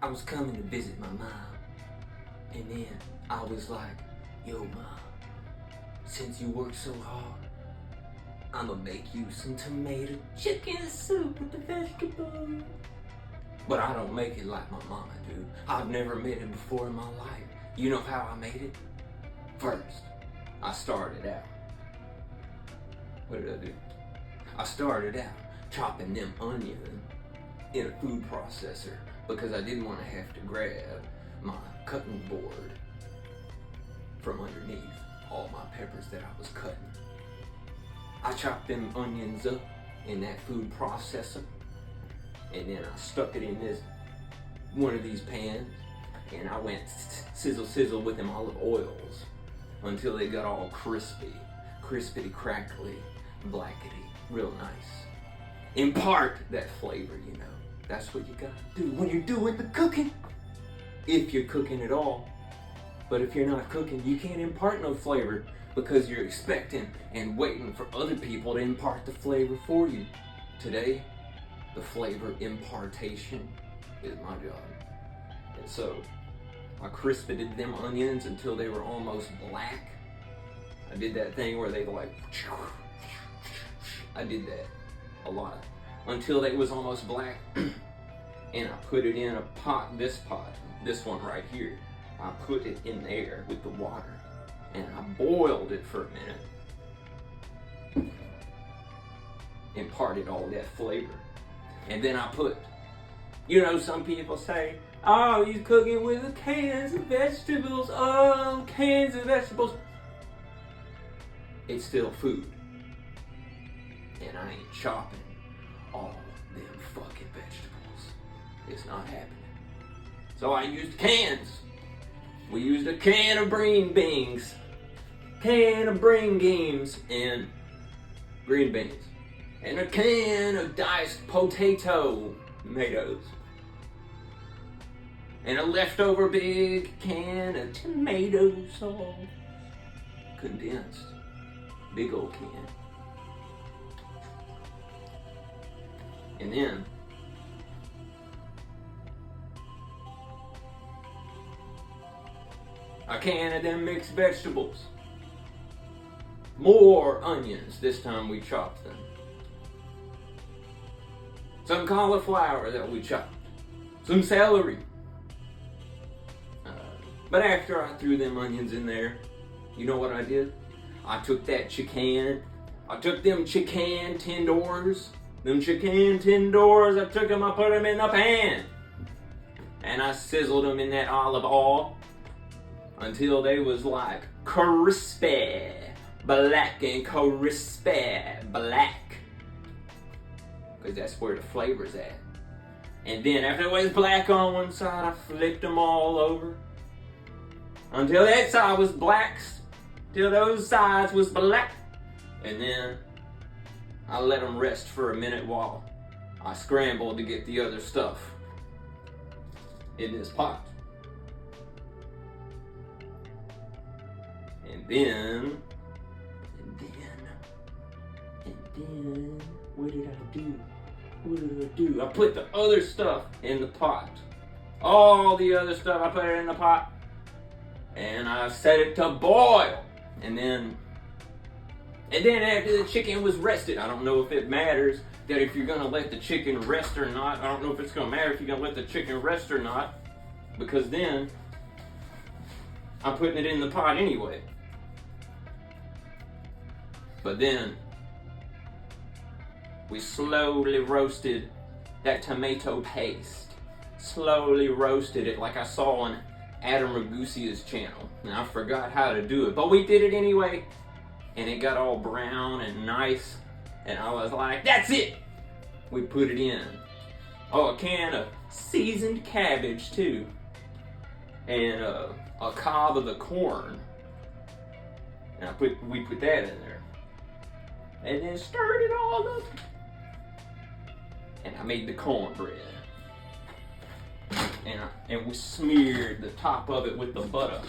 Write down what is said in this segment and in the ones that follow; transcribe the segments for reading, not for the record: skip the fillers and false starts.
I was coming to visit my mom, and then I was like, yo mom, since you work so hard, I'ma make you some tomato chicken soup with the vegetables. But I don't make it like my mama do. I've never made it before in my life. You know how I made it? First, I started out. What did I do? I started out chopping them onions in a food processor because I didn't want to have to grab my cutting board from underneath all my peppers that I was cutting. I chopped them onions up in that food processor, and then I stuck it in this one of these pans, and I went sizzle sizzle with them olive oils until they got all crispity crackly, blackety, real nice. Impart that flavor, you know. That's what you gotta do when you're doing the cooking. If you're cooking at all. But if you're not cooking, you can't impart no flavor because you're expecting and waiting for other people to impart the flavor for you. Today, the flavor impartation is my job. And so, I crisped them onions until they were almost black. I did that thing where they like, I did that a lot. Until they was almost black. And I put it in a pot, this one right here. I put it in there with the water. And I boiled it for a minute. Imparted all that flavor. And then I put, you know, some people say, oh, you're cooking with cans of vegetables. Oh, cans of vegetables. It's still food. And I ain't chopping all them fucking vegetables. It's not happening. So I used cans. We used a can of green beans. Can of green beans and green beans. And a can of diced tomatoes. And a leftover big can of tomato sauce. Condensed. Big old can. And then a can of them mixed vegetables. More onions. This time we chopped them. Some cauliflower that we chopped. Some celery. But after I threw them onions in there, you know what I did? I took that chukkin. I took them chukkin tenders. Them chukkin tenders, I took them, I put them in the pan. And I sizzled them in that olive oil until they was like crispy, black and crispy, black. Because that's where the flavor's at. And then after it was black on one side, I flipped them all over. Until that side was black, till those sides was black. And then I let them rest for a minute while I scrambled to get the other stuff in this pot. And then, what did I do? I put the other stuff in the pot. All the other stuff, I put it in the pot. And I set it to boil. And then after the chicken was rested, I don't know if it matters that if you're gonna let the chicken rest or not. I don't know if it's gonna matter if you're gonna let the chicken rest or not. Because then, I'm putting it in the pot anyway. But then, we slowly roasted that tomato paste. Slowly roasted it like I saw on Adam Ragusia's channel. And I forgot how to do it, but we did it anyway. And it got all brown and nice. And I was like, that's it! We put it in. Oh, a can of seasoned cabbage too. And a cob of the corn. And we put that in there. And then stirred it all up. And I made the cornbread. And we smeared the top of it with the butter.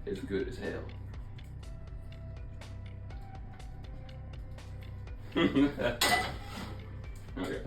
It's good as hell. Okay.